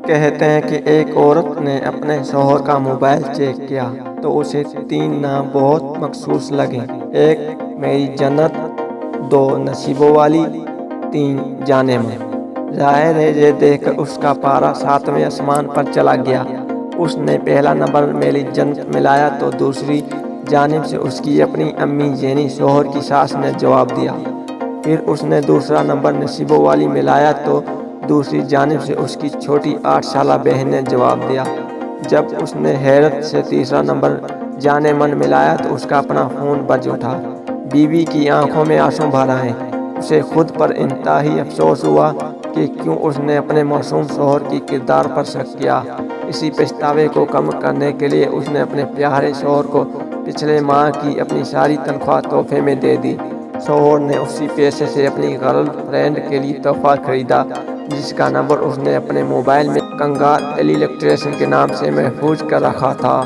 کہتے ہیں کہ ایک عورت نے اپنے شوہر کا موبائل چیک کیا تو اسے 3 نام بہت مخصوص لگے۔ 1 میری جنت، 2 نصیبوں والی، 3 جانے من۔ ظاہر ہے یہ دیکھ کر اس کا پارا 7ویں آسمان پر چلا گیا۔ اس نے پہلا نمبر میری جنت ملایا تو دوسری جانب سے اس کی اپنی امی یعنی شوہر کی ساس نے جواب دیا۔ پھر اس نے دوسرا نمبر نصیبوں والی ملایا تو دوسری جانب سے اس کی چھوٹی 8 سالہ بہن نے جواب دیا۔ جب اس نے حیرت سے تیسرا نمبر جانے من ملایا تو اس کا اپنا فون بج اٹھا۔ بیوی کی آنکھوں میں آنسو بھر آئے۔ اسے خود پر انتہائی افسوس ہوا کہ کیوں اس نے اپنے معصوم شوہر کی کردار پر شک کیا۔ اسی پچھتاوے کو کم کرنے کے لیے اس نے اپنے پیارے شوہر کو پچھلے ماہ کی اپنی ساری تنخواہ تحفے میں دے دی۔ شوہر نے اسی پیسے سے اپنی گرل فرینڈ کے لیے تحفہ خریدا جس کا نمبر اس نے اپنے موبائل میں کنگال الیکٹریشن کے نام سے محفوظ کر رکھا تھا۔